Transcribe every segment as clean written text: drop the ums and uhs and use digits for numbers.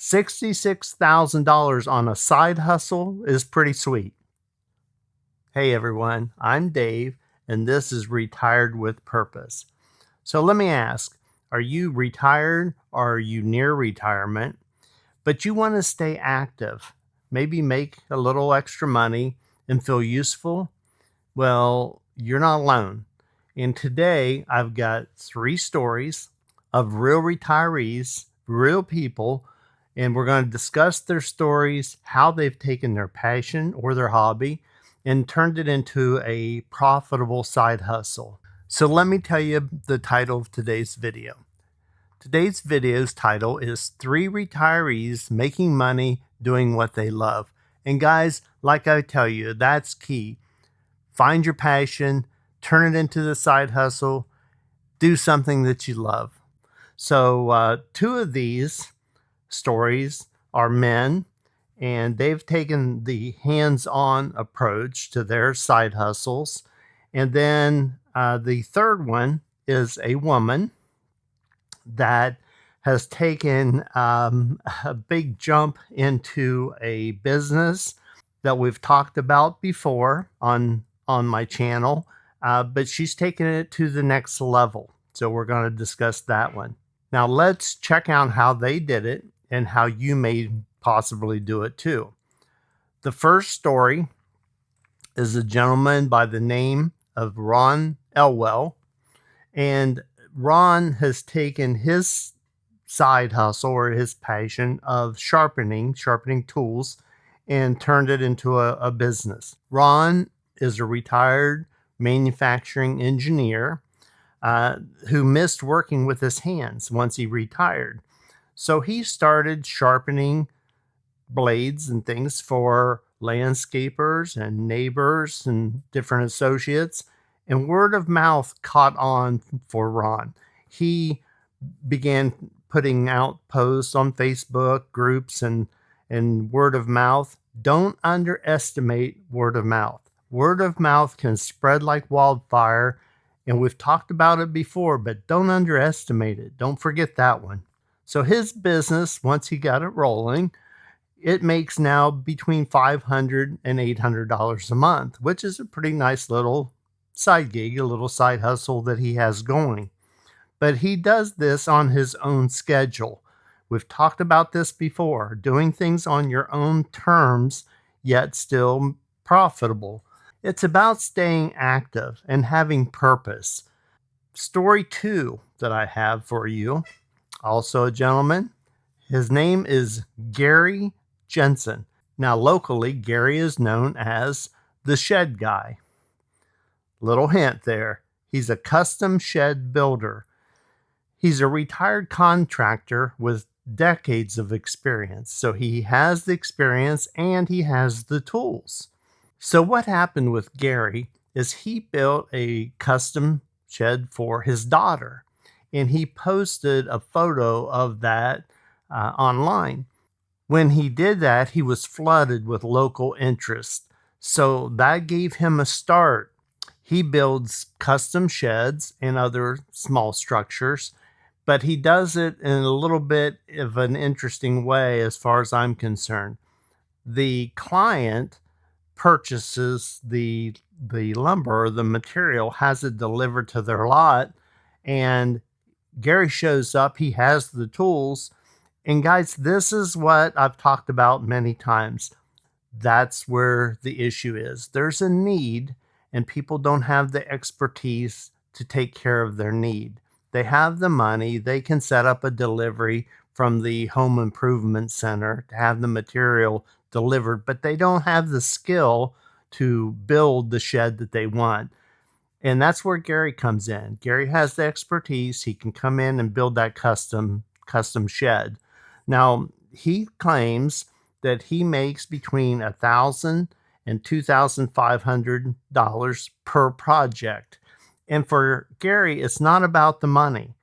$66,000 on a side hustle is pretty sweet. Hey everyone, I'm Dave, and this is Retired with Purpose. So let me ask, are you retired or are you near retirement, but you want to stay active, maybe make a little extra money and feel useful? Well, you're not alone. And today I've got 3 stories of real retirees, real people, and we're going to discuss their stories, how they've taken their passion or their hobby and turned it into a profitable side hustle. So let me tell you the title of today's video. Today's video's title is 3 Retirees Making Money Doing What They Love. And guys, like I tell you, that's key. Find your passion, turn it into the side hustle, do something that you love. So 2 of these stories are men, and they've taken the hands-on approach to their side hustles. And then the third one is a woman that has taken a big jump into a business that we've talked about before on my channel, but she's taken it to the next level. So we're going to discuss that one. Now let's check out how they did it and how you may possibly do it too. The first story is a gentleman by the name of Ron Elwell, and Ron has taken his side hustle or his passion of sharpening tools and turned it into a business. Ron is a retired manufacturing engineer who missed working with his hands once he retired. So he started sharpening blades and things for landscapers and neighbors and different associates. And word of mouth caught on for Ron. He began putting out posts on Facebook groups and word of mouth. Don't underestimate word of mouth. Word of mouth can spread like wildfire, and we've talked about it before, but don't underestimate it. Don't forget that one. So his business, once he got it rolling, it makes now between $500 and $800 a month, which is a pretty nice little side gig, a little side hustle that he has going. But he does this on his own schedule. We've talked about this before, doing things on your own terms, yet still profitable. It's about staying active and having purpose. Story 2 that I have for you, also a gentleman. His name is Gary Jensen. Now, locally, Gary is known as the Shed Guy. Little hint there. He's a custom shed builder. He's a retired contractor with decades of experience. So he has the experience and he has the tools. So what happened with Gary is he built a custom shed for his daughter, and he posted a photo of that online. When he did that, he was flooded with local interest. So that gave him a start. He builds custom sheds and other small structures, but he does it in a little bit of an interesting way as far as I'm concerned. The client purchases the lumber or the material, has it delivered to their lot, and Gary shows up. He has the tools. And guys, this is what I've talked about many times. That's where the issue is. There's a need, and people don't have the expertise to take care of their need. They have the money. They can set up a delivery from the home improvement center to have the material delivered, but they don't have the skill to build the shed that they want. And that's where Gary comes in. Gary has the expertise. He can come in and build that custom shed. Now, he claims that he makes between $1,000 and $2,500 per project. And for Gary, it's not about the money.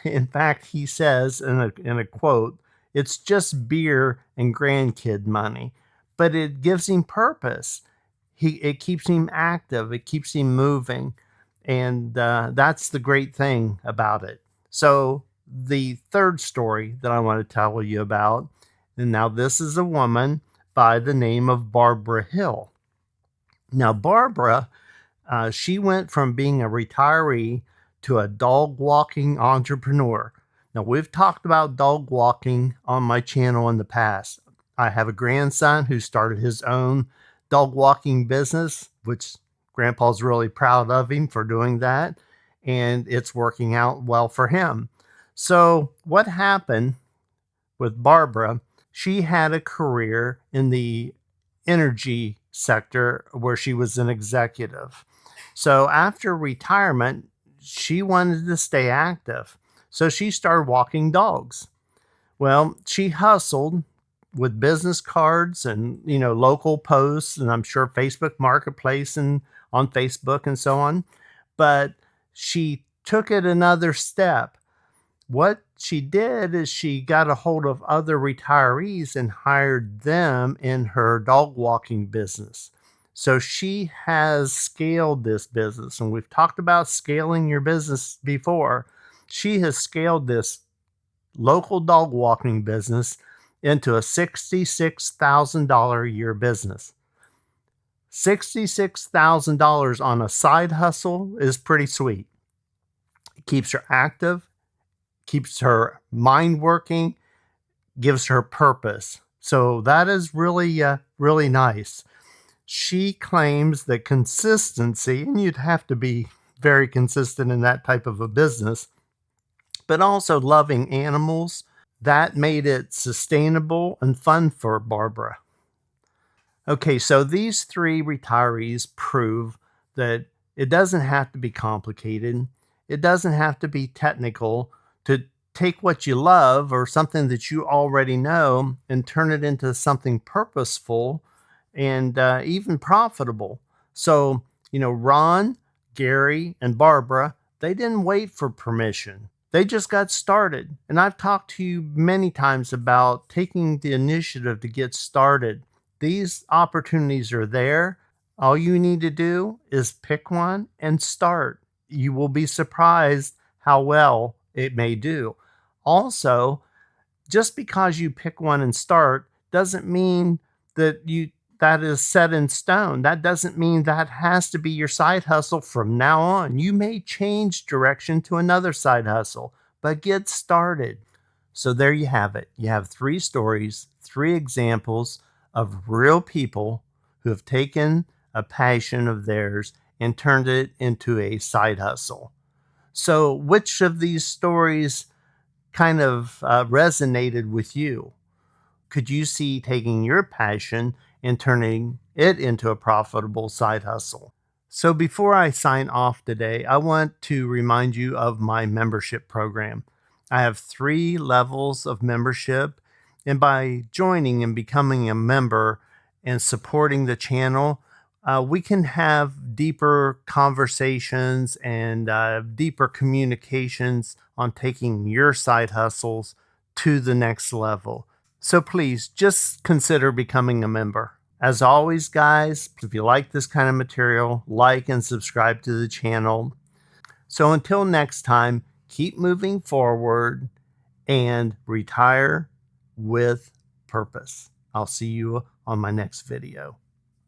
In fact, he says in a quote, it's just beer and grandkid money, but it gives him purpose. It keeps him active. It keeps him moving. And that's the great thing about it. So the third story that I want to tell you about. And now, this is a woman by the name of Barbara Hill. Now, Barbara, she went from being a retiree to a dog walking entrepreneur. Now, we've talked about dog walking on my channel in the past. I have a grandson who started his own dog walking business, which Grandpa's really proud of him for doing that. And it's working out well for him. So, what happened with Barbara? She had a career in the energy sector where she was an executive. So after retirement, she wanted to stay active. So she started walking dogs. Well, she hustled with business cards and, local posts, and I'm sure Facebook Marketplace and on Facebook and so on. But she took it another step. What she did is she got a hold of other retirees and hired them in her dog walking business. So she has scaled this business, and we've talked about scaling your business before. She has scaled this local dog walking business into a $66,000 a year business. $66,000 on a side hustle is pretty sweet. It keeps her active, keeps her mind working, gives her purpose. So that is really nice. She claims that consistency, and you'd have to be very consistent in that type of a business, but also loving animals, that made it sustainable and fun for Barbara. Okay, so these three retirees prove that it doesn't have to be complicated. It doesn't have to be technical to take what you love or something that you already know and turn it into something purposeful and even profitable. So, Ron, Gary, and Barbara, they didn't wait for permission. They just got started. And I've talked to you many times about taking the initiative to get started. These opportunities are there. All you need to do is pick one and start. You will be surprised how well it may do. Also, just because you pick one and start doesn't mean that is set in stone. That doesn't mean that has to be your side hustle from now on. You may change direction to another side hustle, but get started. So there you have it. You have three stories, three examples of real people who have taken a passion of theirs and turned it into a side hustle. So, which of these stories kind of resonated with you? Could you see taking your passion and turning it into a profitable side hustle? So, before I sign off today, I want to remind you of my membership program. I have 3 levels of membership, and by joining and becoming a member and supporting the channel, we can have deeper conversations and deeper communications on taking your side hustles to the next level. So please just consider becoming a member. As always, guys, if you like this kind of material, like and subscribe to the channel. So until next time, keep moving forward and retire with purpose. I'll see you on my next video.